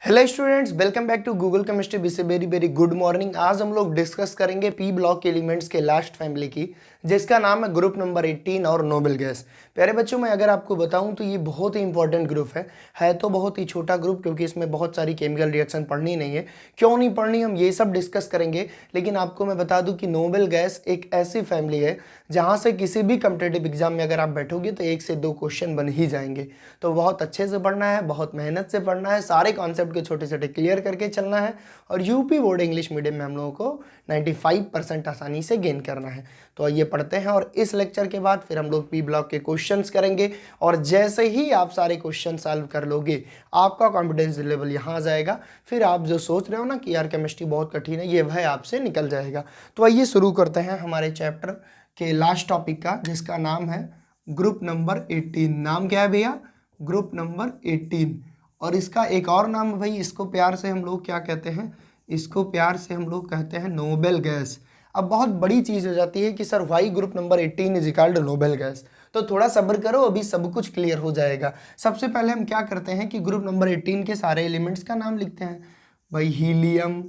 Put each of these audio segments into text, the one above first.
Hello students, welcome back to Google chemistry. Wish very very good morning. आज हम लोग discuss करेंगे P block के एलिमेंट्स के लास्ट फैमिली की, जिसका नाम है ग्रुप नंबर 18 और नोबेल गैस। प्यारे बच्चों, मैं अगर आपको बताऊं तो ये बहुत ही इंपॉर्टेंट ग्रुप है तो बहुत ही छोटा ग्रुप, क्योंकि इसमें बहुत सारी केमिकल रिएक्शन पढ़नी नहीं है। क्यों नहीं पढ़नी, हम ये सब डिस्कस करेंगे। लेकिन आपको मैं बता दूं कि नोबेल गैस एक ऐसी फैमिली है जहाँ से किसी भी कम्पिटेटिव एग्जाम में अगर आप बैठोगे तो 1 से 2 क्वेश्चन बन ही जाएंगे। तो बहुत अच्छे से पढ़ना है, बहुत मेहनत से पढ़ना है, सारे कॉन्सेप्ट के छोटे छोटे क्लियर करके चलना है। और यूपी बोर्ड इंग्लिश मीडियम में हम लोगों को 95% आसानी से गेन करना है। तो आइए पढ़ते हैं, और इस लेक्चर के बाद फिर हम लोग पी ब्लॉक के क्वेश्चंस करेंगे। और जैसे ही आप सारे क्वेश्चन सॉल्व कर लोगे, आपका कॉन्फिडेंस लेवल यहाँ आ जाएगा। फिर आप जो सोच रहे हो ना कि यार केमिस्ट्री बहुत कठिन है, ये भय आपसे निकल जाएगा। तो आइए शुरू करते हैं हमारे चैप्टर के लास्ट टॉपिक का, जिसका नाम है ग्रुप नंबर 18। नाम क्या है भैया? Group number 18। और इसका एक और नाम है भाई, इसको प्यार से हम लोग क्या कहते हैं? इसको प्यार से हम लोग कहते हैं नोबेल गैस। अब बहुत बड़ी चीज़ हो जाती है कि sir why group number 18 is equal to noble gas. तो थोड़ा सब्र करो, अभी सब कुछ क्लियर हो जाएगा। सबसे पहले हम क्या करते हैं कि ग्रुप नंबर 18 के सारे एलिमेंट्स का नाम लिखते हैं भाई। हीलियम,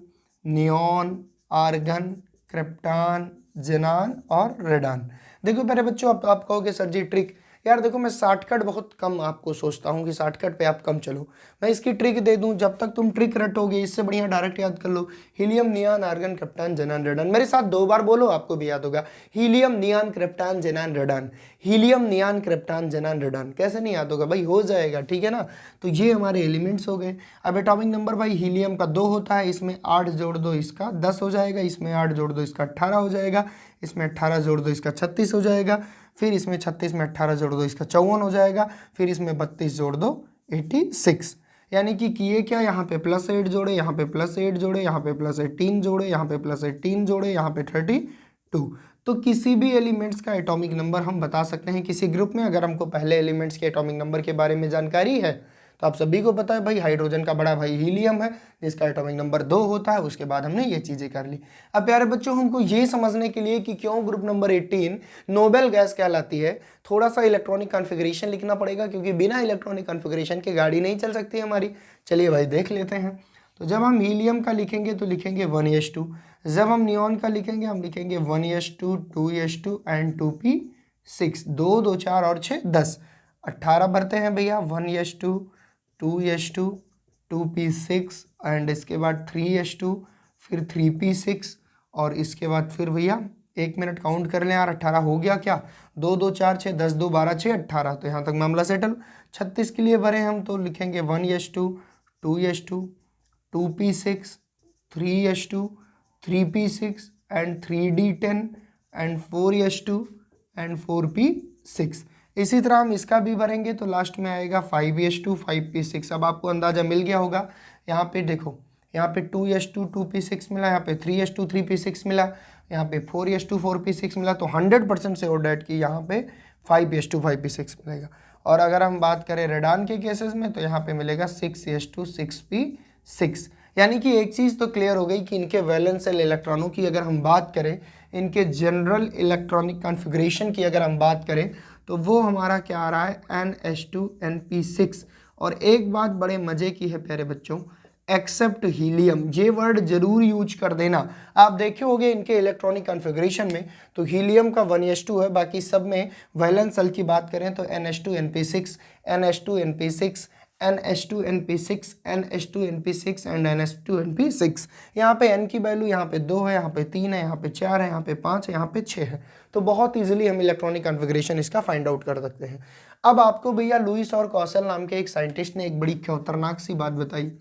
नियॉन, आर्गन, क्रिप्टॉन, जेनान और रेडान। देखो मेरे बच्चों, अब आप कहोगे सर जी ट्रिक। यार देखो, मैं शॉर्टकट बहुत कम आपको सोचता हूँ कि शॉर्टकट पे आप कम चलो। मैं इसकी ट्रिक दे दूं, जब तक तुम ट्रिक रटोगे इससे बढ़िया डायरेक्ट याद कर लो। Helium, neon, argon, krypton, जेनान, radon. मेरे साथ 2 बार बोलो, आपको भी याद होगा। Helium, neon, krypton, जेनान, radon. Helium, neon, krypton, जेनान, radon. कैसे नहीं याद होगा भाई? हो जाएगा, ठीक है ना। तो ये हमारे एलिमेंट्स हो गए। अब एटॉमिक नंबर भाई, हीलियम का 2 होता है, इसमें 8 जोड़ दो इसका 10 हो जाएगा, इसमें 8 जोड़ दो इसका 18 हो जाएगा, इसमें 18 जोड़ दो इसका 36 हो जाएगा, फिर इसमें 36 में 18 जोड़ दो इसका 54 हो जाएगा, फिर इसमें 32 जोड़ दो 86। यानी कि किए क्या, यहाँ पे +8 जोड़े, यहाँ पे +8 जोड़े, यहाँ पे +18 जोड़े, यहाँ पे +18 जोड़े, यहाँ पे 32। तो किसी भी एलिमेंट्स का एटॉमिक नंबर हम बता सकते हैं किसी ग्रुप में, अगर हमको पहले एलिमेंट्स के एटॉमिक नंबर के बारे में जानकारी है। तो आप सभी को पता है भाई, हाइड्रोजन का बड़ा भाई हीलियम है, जिसका एटॉमिक नंबर 2 होता है। उसके बाद हमने ये चीज़ें कर ली। अब प्यारे बच्चों, हमको ये समझने के लिए कि क्यों ग्रुप नंबर 18 नोबेल गैस कहलाती है, थोड़ा सा इलेक्ट्रॉनिक कॉन्फ़िगरेशन लिखना पड़ेगा, क्योंकि बिना इलेक्ट्रॉनिक कॉन्फ़िगरेशन के गाड़ी नहीं चल सकती हमारी। चलिए भाई देख लेते हैं। तो जब हम हीलियम का लिखेंगे तो लिखेंगे 1s2। जब हम नियॉन का लिखेंगे हम लिखेंगे 1s2, 2s2 एंड 2p6। 2 2 4 और 6 10, 18 भरते हैं भैया। 1s2, 2s2, 2p6 एंड इसके बाद 3s2, फिर 3p6, और इसके बाद फिर भैया 1 मिनट काउंट कर लें यार। 18 हो गया क्या? 2 2 4 6 10 2 12 6 18। तो यहाँ तक मामला सेटल। 36 के लिए भरे हम तो लिखेंगे 1s2, 2s2, 2p6, 3s2, 3p6 and 3d10 and 4s2 and 4p6। इसी तरह हम इसका भी भरेंगे तो लास्ट में आएगा 5s2, 5p6। अब आपको अंदाजा मिल गया होगा। यहाँ पे देखो, यहाँ पे 2s2, 2p6 मिला, यहाँ पे 3s2, 3p6 मिला, यहाँ पे 4s2, 4p6 मिला। तो 100% से डेट कि यहाँ पे 5s2, 5p6 मिलेगा। और अगर हम बात करें रेडान के केसेस में तो यहाँ पे मिलेगा 6s2, 6p6। यानी कि एक चीज़ तो क्लियर हो गई कि इनके वैलेंस सेल इलेक्ट्रॉनों की अगर हम बात करें, इनके जनरल इलेक्ट्रॉनिक कॉन्फ़िगरेशन की अगर हम बात करें, तो वो हमारा क्या आ रहा है? NH2NP6। और एक बात बड़े मज़े की है प्यारे बच्चों, एक्सेप्ट हीलियम, ये वर्ड जरूर यूज कर देना। आप देखे होंगे इनके इलेक्ट्रॉनिक कॉन्फ़िगरेशन में तो हीलियम का 1s2 है, बाकी सब में वैलेंस सेल की बात करें तो NH2NP6, NH2NP6, NH2NP6, NH2NP6 and NH2NP6। यहाँ पे N की वैल्यू यहाँ पे 2 है, यहाँ पे 3 है, यहाँ पे 4 है, यहाँ पे 5 है, यहाँ पे 6 है। तो बहुत इजीली हम इलेक्ट्रॉनिक कॉन्फ़िगरेशन इसका फाइंड आउट कर सकते हैं। अब आपको भैया लुईस और कौशल नाम के एक साइंटिस्ट ने एक बड़ी खतरनाक सी बात बताई।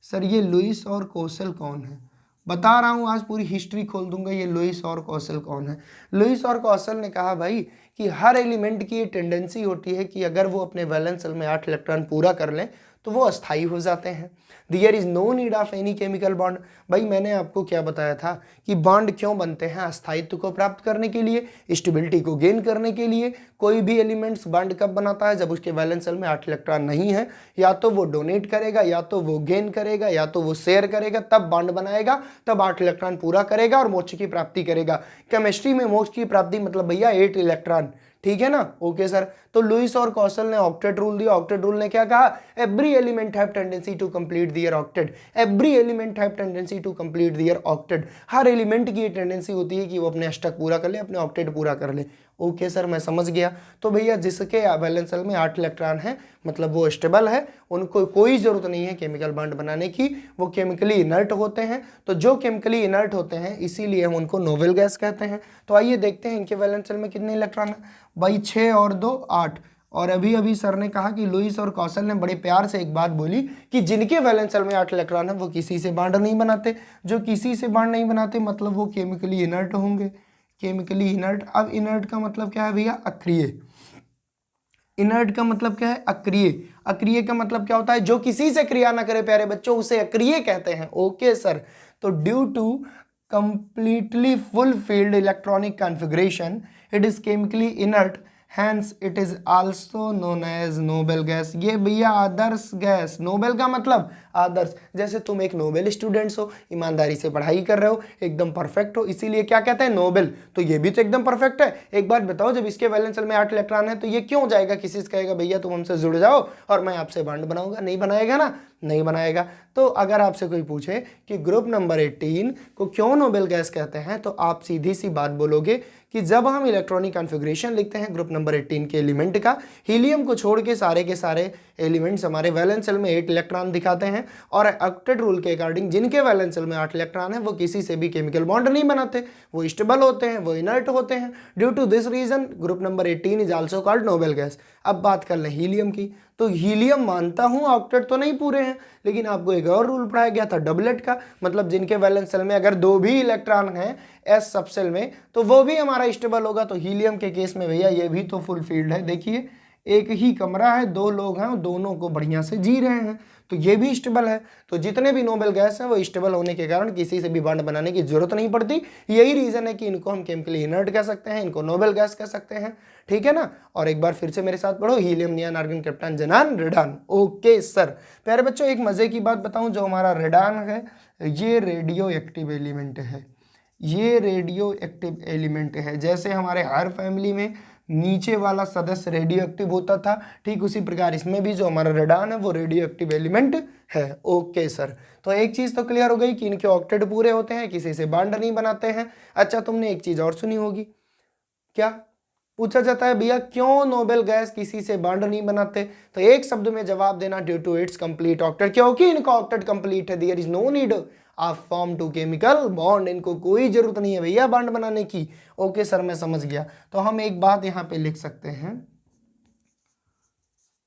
सर ये लुईस और कौशल कौन है? बता रहा हूँ, आज पूरी हिस्ट्री खोल दूंगा। ये लुईस और कौशल कौन है? लुईस और कौशल ने कहा भाई कि हर एलिमेंट की ये टेंडेंसी होती है कि अगर वो अपने वैलेंस शेल में 8 इलेक्ट्रॉन पूरा कर लें तो वो अस्थायी हो जाते हैं। There is no need of any chemical bond. भाई मैंने आपको क्या बताया था कि बॉन्ड क्यों बनते हैं? अस्थायित्व को प्राप्त करने के लिए, स्टेबिलिटी को गेन करने के लिए। कोई भी एलिमेंट्स बॉन्ड कब बनाता है? जब उसके वैलेंस शेल में 8 इलेक्ट्रॉन नहीं है। या तो वो डोनेट करेगा, या तो वो गेन करेगा, या तो वो शेयर करेगा, तब बॉन्ड बनाएगा, तब 8 इलेक्ट्रॉन पूरा करेगा और मोक्ष की प्राप्ति करेगा। केमिस्ट्री में मोक्ष की प्राप्ति मतलब भैया 8 इलेक्ट्रॉन, ठीक है ना? Okay sir. तो लुईस और कौशल ने ऑक्टेट रूल दिया। ऑक्टेट रूल ने क्या कहा, every element have tendency to complete their octet, every element have tendency to complete their octet. हर एलिमेंट की ये टेंडेंसी होती है कि वो अपने अष्टक पूरा कर ले, अपने ऑक्टेट पूरा कर ले। ओके सर, मैं समझ गया। तो भैया जिसके वैलेंस शेल में 8 इलेक्ट्रॉन है, मतलब वो स्टेबल है, उनको कोई जरूरत नहीं है केमिकल बॉन्ड बनाने की, वो केमिकली इनर्ट होते हैं। तो जो केमिकली इनर्ट होते हैं इसीलिए हम उनको नोबेल गैस कहते हैं। तो आइए देखते हैं इनके वैलेंस शेल में कितने इलेक्ट्रॉन है। भाई 6 और 2 8। और अभी अभी सर ने कहा कि लुईस और कौशल ने बड़े प्यार से एक बात बोली कि जिनके वैलेंस शेल में 8 इलेक्ट्रॉन है वो किसी से बॉन्ड नहीं बनाते। जो किसी से बॉन्ड नहीं बनाते मतलब वो केमिकली इनर्ट होंगे, केमिकली इनर्ट। अब इनर्ट का मतलब क्या है भैया, अक्रिय। इनर्ट का मतलब क्या है, अक्रिय। अक्रिय का मतलब क्या होता है, जो किसी से क्रिया ना करे प्यारे बच्चों, उसे अक्रिय कहते हैं। ओके सर, तो due to completely fulfilled electronic configuration it is chemically inert, hence it is also known as noble gas. ये भैया आदर्श गैस, नोबेल का मतलब आदर्श। जैसे तुम एक नोबेल स्टूडेंट्स हो, ईमानदारी से पढ़ाई कर रहे हो, एकदम परफेक्ट हो, इसीलिए क्या कहते हैं, नोबेल। तो ये भी तो एकदम परफेक्ट है। एक बात बताओ, जब इसके वैलेंस शेल में 8 इलेक्ट्रॉन है तो ये क्यों जाएगा किसी से कहेगा भैया तुम हमसे जुड़ जाओ और मैं आपसे बॉन्ड बनाऊंगा? नहीं बनाएगा ना, नहीं बनाएगा। तो अगर आपसे कोई पूछे कि ग्रुप नंबर 18 को क्यों नोबेल गैस कहते हैं, तो आप सीधी सी बात बोलोगे कि जब हम इलेक्ट्रॉनिक कॉन्फ़िगरेशन लिखते हैं ग्रुप नंबर 18 के एलिमेंट का, हीलियम को छोड़ के सारे एलिमेंट्स हमारे वैलेंस शेल में 8 इलेक्ट्रॉन दिखाते हैं। और ऑक्टेट रूल के अकॉर्डिंग जिनके वैलेंस शेल में 8 इलेक्ट्रॉन है वो किसी से भी केमिकल बॉन्ड नहीं बनाते, वो स्टेबल होते हैं, वो इनर्ट होते हैं। Due to this reason group number 18 is also called noble gas. अब बात कर लें हीलियम की, तो हीलियम मानता हूं ऑक्टेट तो नहीं पूरे हैं, लेकिन आपको एक और रूल पढ़ाया गया था डबलेट का, मतलब जिनके वैलेंस शेल में अगर 2 भी इलेक्ट्रॉन हैं एस सबसेल में तो वो भी हमारा स्टेबल होगा। तो हीलियम के केस में भैया ये भी तो फुल फील्ड है। देखिए एक ही कमरा है, 2 लोग हैं और दोनों को बढ़िया से जी रहे हैं, तो ये भी स्टेबल है। तो जितने भी नोबेल गैस हैं वो स्टेबल होने के कारण किसी से भी बॉन्ड बनाने की जरूरत नहीं पड़ती। यही रीजन है कि इनको हम केमिकली इनर्ट कह सकते हैं, इनको नोबेल गैस कह सकते हैं। ठीक है ना। और एक बार फिर से मेरे साथ पढ़ो, helium, neon, argon, krypton, xenon, radon. Okay sir. प्यारे बच्चों एक मजे की बात बताऊं, जो हमारा रेडान है ये रेडियो एक्टिव एलिमेंट है, ये रेडियो एक्टिव एलिमेंट है। जैसे हमारे हर फैमिली में नीचे वाला सदस्य रेडियो एक्टिव होता था, ठीक उसी प्रकार इसमें भी जो हमारा रेडान है वो रेडियो एक्टिव एलिमेंट है। ओके सर, तो एक चीज़ तो क्लियर हो गई कि इनके ऑक्टेट पूरे होते हैं, किसी से बॉन्ड नहीं बनाते हैं। अच्छा, तुमने एक चीज़ और सुनी होगी, क्या पूछा जाता है भैया क्यों नोबेल गैस किसी से बॉन्ड नहीं बनाते? तो एक शब्द में जवाब देना, due to its complete octet, क्योंकि इनका ऑक्टेट कंप्लीट है। There is no need of form to chemical bond, इनको कोई जरूरत नहीं है भैया बॉन्ड बनाने की। ओके सर, मैं समझ गया। तो हम एक बात यहाँ पे लिख सकते हैं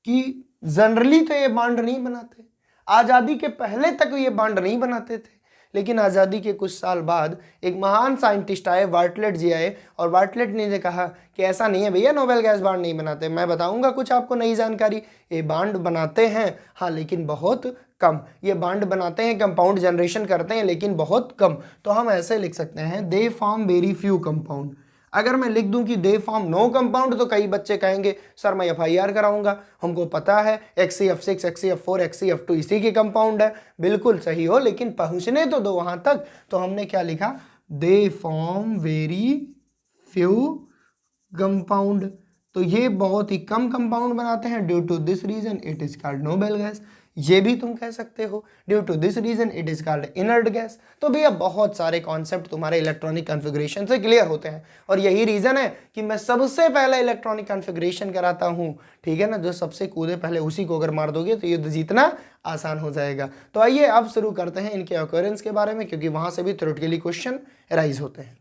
कि जनरली तो ये बॉन्ड नहीं बनाते, आज़ादी के पहले तक ये बॉन्ड नहीं बनाते थे, लेकिन आज़ादी के कुछ साल बाद एक महान साइंटिस्ट आए, बार्टलेट जी आए, और बार्टलेट ने कहा कि ऐसा नहीं है भैया नोबेल गैस बॉन्ड नहीं बनाते। मैं बताऊंगा कुछ आपको नई जानकारी, ये बॉन्ड बनाते हैं हाँ, लेकिन बहुत कम। ये बॉन्ड बनाते हैं, कंपाउंड जनरेशन करते हैं, लेकिन बहुत कम। तो हम ऐसे लिख सकते हैं, दे फॉर्म वेरी फ्यू कंपाउंड। अगर मैं लिख दूं कि दे फॉर्म नो कंपाउंड तो कई बच्चे कहेंगे सर मैं FIR कराऊंगा, हमको पता है XCF6 XCF4 XCF2 इसी के कंपाउंड है। बिल्कुल सही हो, लेकिन पहुंचने तो दो वहां तक। तो हमने क्या लिखा, they form very few compound, तो ये बहुत ही कम कंपाउंड बनाते हैं। Due to this reason it is called noble gas. ये भी तुम कह सकते हो, due to this reason it is called inert gas. तो भैया बहुत सारे कॉन्सेप्ट तुम्हारे इलेक्ट्रॉनिक कॉन्फ़िगरेशन से क्लियर होते हैं, और यही रीजन है कि मैं सबसे पहले इलेक्ट्रॉनिक कॉन्फ़िगरेशन कराता हूँ। ठीक है ना, जो सबसे कूदे पहले उसी को अगर मार दोगे तो युद्ध जीतना आसान हो जाएगा। तो आइए अब शुरू करते हैं इनके ऑकरेंस के बारे में, क्योंकि वहां से भी थ्योरेटिकली क्वेश्चन राइज होते हैं।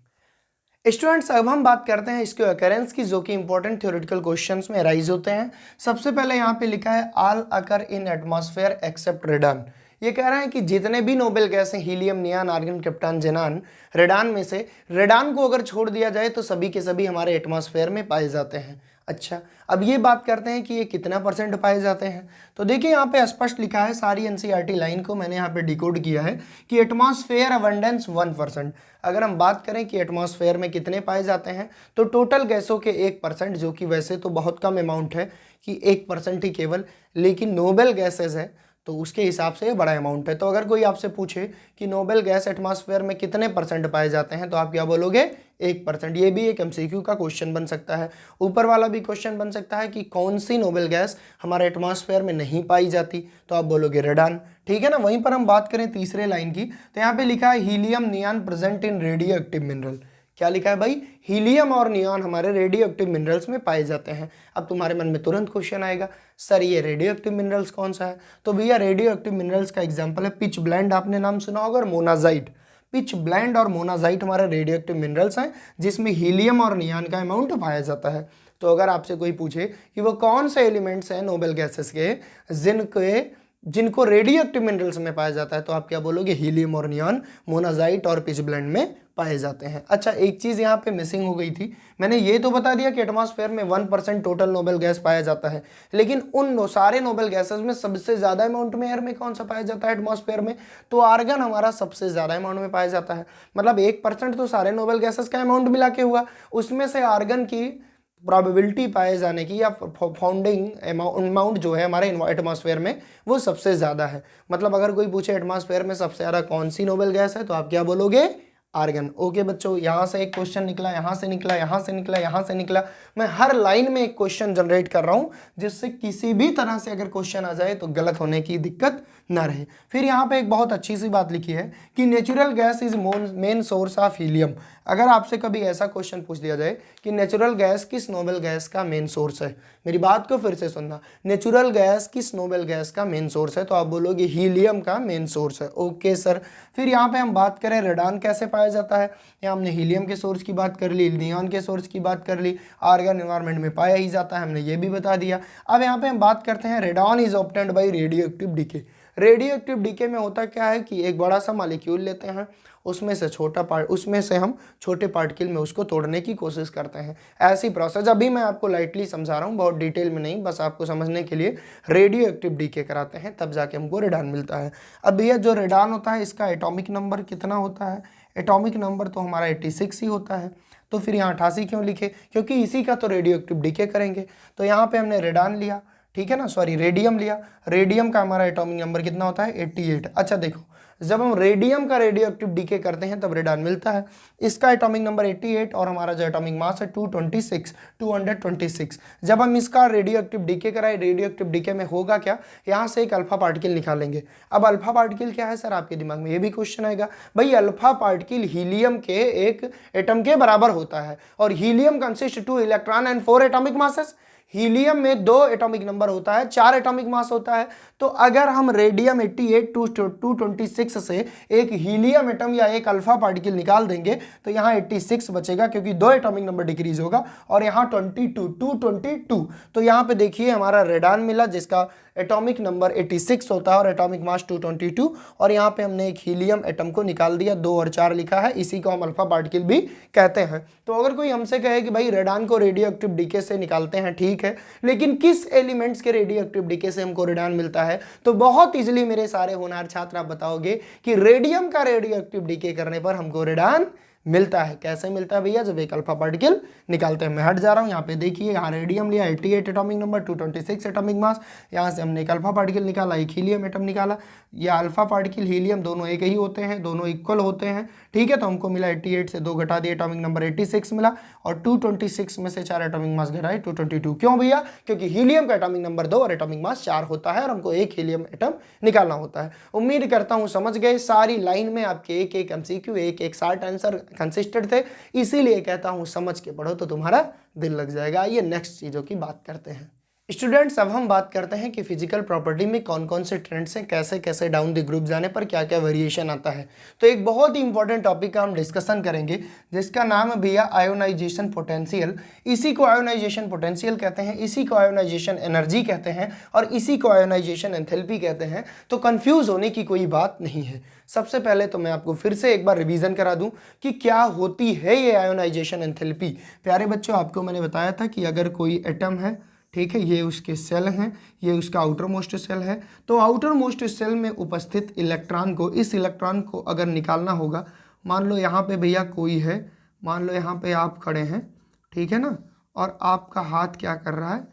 स्टूडेंट्स अब हम बात करते हैं इसके अकरेंस की, जो कि इंपॉर्टेंट थ्योरेटिकल क्वेश्चंस में राइज होते हैं। सबसे पहले यहाँ पे लिखा है all occur in atmosphere except radon. ये कह रहा है कि जितने भी नोबेल गैस हैं, helium, neon, argon, krypton, xenon, radon में से रेडान को अगर छोड़ दिया जाए तो सभी के सभी हमारे एटमॉस्फेयर में पाए जाते हैं। अच्छा, अब ये बात करते हैं कि ये कितना % पाए जाते हैं। तो देखिए यहाँ पे स्पष्ट लिखा है, सारी NCERT लाइन को मैंने यहाँ पे डिकोड किया है कि एटमॉस्फेयर अबंडेंस 1%। अगर हम बात करें कि एटमॉस्फेयर में कितने पाए जाते हैं, तो टोटल गैसों के 1%, जो कि वैसे तो बहुत कम अमाउंट है कि 1% ही केवल, लेकिन नोबेल गैसेज है तो उसके हिसाब से ये बड़ा अमाउंट है। तो अगर कोई आपसे पूछे कि नोबेल गैस एटमॉस्फेयर में कितने परसेंट पाए जाते हैं, तो आप क्या बोलोगे? 1%। ये भी एक एमसीक्यू का क्वेश्चन बन सकता है। ऊपर वाला भी क्वेश्चन बन सकता है कि कौन सी नोबेल गैस हमारे एटमॉस्फेयर में नहीं पाई जाती, तो आप बोलोगे रेडान। ठीक है ना। वहीं पर हम बात करें तीसरे लाइन की, तो यहाँ पे लिखा है helium neon present in radio active mineral. क्या लिखा है भाई? हीलियम और नियॉन हमारे रेडियो एक्टिव मिनरल्स में पाए जाते हैं। अब तुम्हारे मन में तुरंत क्वेश्चन आएगा, सर ये रेडियो एक्टिव मिनरल्स कौन सा है? तो भैया रेडियो एक्टिव मिनरल्स का एग्जांपल है पिच ब्लेंड, आपने नाम सुना होगा, और मोनाजाइट। पिच ब्लेंड और मोनाजाइट हमारे रेडियो एक्टिव मिनरल्स हैं जिसमें हीलियम और नियॉन का अमाउंट पाया जाता है। तो अगर आपसे कोई पूछे कि वो कौन से एलिमेंट्स हैं नोबेल गैसेस के जिनको रेडियो एक्टिव मिनरल्स में पाया जाता है, तो आप क्या बोलोगे? हीलियम और नियॉन, मोनाजाइट और पिच ब्लेंड में पाए जाते हैं। अच्छा, एक चीज़ यहाँ पे मिसिंग हो गई थी। मैंने ये तो बता दिया कि एटमॉस्फेयर में 1% टोटल नोबेल गैस पाया जाता है, लेकिन उन सारे नोबेल गैसेस में सबसे ज़्यादा अमाउंट में एयर में कौन सा पाया जाता है एटमॉस्फेयर में? तो आर्गन हमारा सबसे ज़्यादा अमाउंट में पाया जाता है। मतलब 1% तो सारे नोबेल गैसेस का अमाउंट मिला के हुआ, उसमें से आर्गन की प्रोबेबिलिटी पाए जाने की या फाउंडिंग अमाउंट जो है हमारे एटमॉस्फेयर में वो सबसे ज़्यादा है। मतलब अगर कोई पूछे एटमॉस्फेयर में सबसे ज़्यादा कौन सी नोबेल गैस है, तो आप क्या बोलोगे? आर्गन। ओके बच्चों, यहाँ से एक क्वेश्चन निकला, यहाँ से निकला, यहाँ से निकला, यहाँ से निकला। मैं हर लाइन में एक क्वेश्चन जनरेट कर रहा हूँ जिससे किसी भी तरह से अगर क्वेश्चन आ जाए तो गलत होने की दिक्कत ना रहे। फिर यहाँ पे एक बहुत अच्छी सी बात लिखी है कि natural gas is main source of helium. अगर आपसे कभी ऐसा क्वेश्चन पूछ दिया जाए कि नेचुरल गैस किस नोबेल गैस का मेन सोर्स है, मेरी बात को फिर से सुनना, नेचुरल गैस किस नोबेल गैस का मेन सोर्स है, तो आप बोलोगे हीलियम का मेन सोर्स है। Okay sir. फिर यहाँ पे हम बात करें रेडान कैसे पाया जाता है, यहाँ हमने हीलियम के सोर्स की बात कर ली, नियॉन के सोर्स की बात कर ली, आर्गन एनवायरनमेंट में पाया ही जाता है, हमने ये भी बता दिया। अब यहाँ पे हम बात करते हैं radon is obtained by radioactive decay. Radioactive decay में होता क्या है कि एक बड़ा सा मॉलिक्यूल लेते हैं, उसमें से हम छोटे पार्टिकल में उसको तोड़ने की कोशिश करते हैं। ऐसी प्रोसेस अभी मैं आपको लाइटली समझा रहा हूँ, बहुत डिटेल में नहीं, बस आपको समझने के लिए रेडियो एक्टिव डीके कराते हैं, तब जाके हमको रेडान मिलता है। अब भैया जो रेडान होता है इसका एटॉमिक नंबर कितना होता है? एटॉमिक नंबर तो हमारा 86 ही होता है। तो फिर यहाँ 88 क्यों लिखे? क्योंकि इसी का तो रेडियो एक्टिव डीके करेंगे। तो यहाँ पे हमने रेडान लिया, ठीक है ना, सॉरी रेडियम लिया। रेडियम का हमारा एटॉमिक नंबर कितना होता है? 88। अच्छा देखो, जब हम रेडियम का रेडियो एक्टिव डीके करते हैं तब रेडान मिलता है। इसका एटॉमिक नंबर 88 और हमारा जो एटॉमिक मास है 226। जब हम इसका रेडियो एक्टिव डीके कराए, रेडियो एक्टिव डीके में होगा क्या? यहाँ से एक अल्फा पार्टिकल निकालेंगे। अब अल्फा पार्टिकल क्या है सर? आपके दिमाग में ये भी क्वेश्चन आएगा। भाई अल्फा पार्टिकल हीलियम के एक एटम के बराबर होता है, और helium consist 2 electron and 4 atomic masses. Helium में 2 एटॉमिक नंबर होता है, 4 एटॉमिक मास होता है। तो अगर हम रेडियम 88 226 से एक हीलियम एटम या एक अल्फा पार्टिकल निकाल देंगे तो यहाँ 86 बचेगा, क्योंकि 2 एटॉमिक नंबर डिक्रीज होगा, और यहाँ 222। तो यहाँ पे देखिए हमारा रेडान मिला जिसका एटॉमिक नंबर 86 होता है और एटॉमिक मास 222, और यहाँ पे हमने एक हीलियम एटम को निकाल दिया, 2 और 4 लिखा है, इसी को हम अल्फा पार्टिकल भी कहते हैं। तो अगर कोई हमसे कहे कि भाई रेडान को रेडियो एक्टिव डीके से निकालते हैं, ठीक है, लेकिन किस एलिमेंट्स के रेडियो एक्टिव डीके से हमको रेडान मिलता है, तो बहुत इजीली मेरे सारे होनहार छात्र आप बताओगे कि रेडियम का रेडियो एक्टिव डीके करने पर हमको रेडान मिलता है। कैसे मिलता है भैया? जब एक अल्फा पार्टिकल निकालते हैं। मैं हट जा रहा हूँ, यहाँ पे देखिए, यहाँ रेडियम लिया 88 एटॉमिक नंबर, 226 एटॉमिक मास, यहाँ से हमने एक अल्फा पार्टिकल निकाला, एक हीलियम एटम निकाला। या अल्फा पार्टिकल हीलियम दोनों एक ही होते हैं, दोनों इक्वल होते हैं, ठीक है। तो हमको मिला 88 से 2 घटा दिए, एटॉमिक नंबर 86 मिला, और 226 में से 4 एटॉमिक मास घटाए 222। क्यों भैया? क्योंकि हीलियम का एटॉमिक नंबर 2 और एटॉमिक मास 4 होता है, और हमको एक हीलियम एटम निकालना होता है। उम्मीद करता हूँ समझ गए। सारी लाइन में आपके एक एक एमसीक्यू, एक एक शॉर्ट आंसर कंसिस्टेंट थे, इसीलिए कहता हूं समझ के पढ़ो तो तुम्हारा दिल लग जाएगा। आइए नेक्स्ट चीजों की बात करते हैं। स्टूडेंट्स, अब हम बात करते हैं कि फिजिकल प्रॉपर्टी में कौन कौन से ट्रेंड्स हैं, कैसे कैसे डाउन द ग्रुप जाने पर क्या क्या वेरिएशन आता है। तो एक बहुत ही इंपॉर्टेंट टॉपिक का हम डिस्कशन करेंगे जिसका नाम है भैया आयोनाइजेशन पोटेंशियल। इसी को आयोनाइजेशन पोटेंशियल कहते हैं, इसी को आयोनाइजेशन एनर्जी कहते हैं, और इसी को आयोनाइजेशन एंथैल्पी कहते हैं। तो कंफ्यूज होने की कोई बात नहीं है। सबसे पहले तो मैं आपको फिर से एक बार रिवीजन करा दूं कि क्या होती है ये आयोनाइजेशन एंथैल्पी। प्यारे बच्चों, आपको मैंने बताया था कि अगर कोई एटम है, ठीक है, ये उसके सेल हैं, ये उसका आउटर मोस्ट सेल है, तो आउटर मोस्ट सेल में उपस्थित इलेक्ट्रॉन को, इस इलेक्ट्रॉन को अगर निकालना होगा, मान लो यहाँ पे भैया कोई है, मान लो यहाँ पे आप खड़े हैं, ठीक है ना, और आपका हाथ क्या कर रहा है,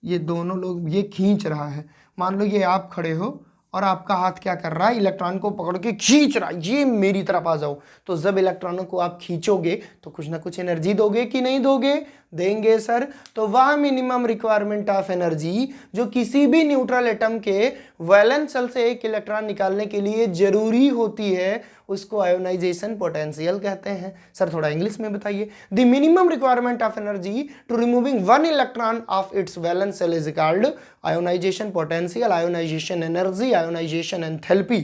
ये दोनों लोग ये खींच रहा है। मान लो ये आप खड़े हो और आपका हाथ क्या कर रहा है, इलेक्ट्रॉन को पकड़ के खींच रहा है, ये मेरी तरफ आ जाओ। तो जब इलेक्ट्रॉनों को आप खींचोगे तो कुछ ना कुछ एनर्जी दोगे कि नहीं दोगे, देंगे सर। तो वह मिनिमम रिक्वायरमेंट ऑफ एनर्जी जो किसी भी न्यूट्रल एटम के वैलेंस शेल से एक इलेक्ट्रॉन निकालने के लिए जरूरी होती है, उसको आयोनाइजेशन पोटेंशियल कहते हैं। सर थोड़ा इंग्लिश में बताइए। The minimum requirement of energy to removing one electron of its valence shell is called ionisation potential, ionisation energy, ionisation enthalpy.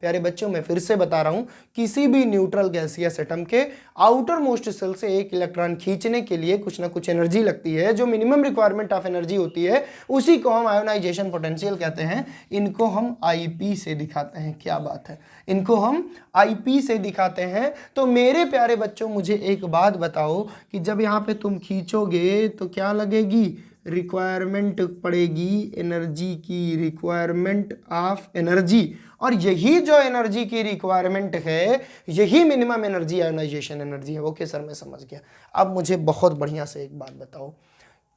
प्यारे बच्चों मैं फिर से बता रहा हूं, किसी भी न्यूट्रल गैसियस एटम के आउटर मोस्ट शेल से एक इलेक्ट्रॉन खींचने के लिए कुछ ना कुछ एनर्जी लगती है, जो मिनिमम रिक्वायरमेंट ऑफ एनर्जी होती है, उसी को हम आयोनाइजेशन पोटेंशियल कहते हैं। इनको हम आईपी से दिखाते हैं। क्या बात है, इनको हम आईपी से दिखाते हैं। तो मेरे प्यारे बच्चों मुझे एक बात बताओ कि जब यहाँ पे तुम खींचोगे तो क्या लगेगी, रिक्वायरमेंट पड़ेगी एनर्जी की, रिक्वायरमेंट ऑफ एनर्जी। और यही जो एनर्जी की रिक्वायरमेंट है, यही मिनिमम एनर्जी आयोनाइजेशन एनर्जी है। ओके सर मैं समझ गया। अब मुझे बहुत बढ़िया से एक बात बताओ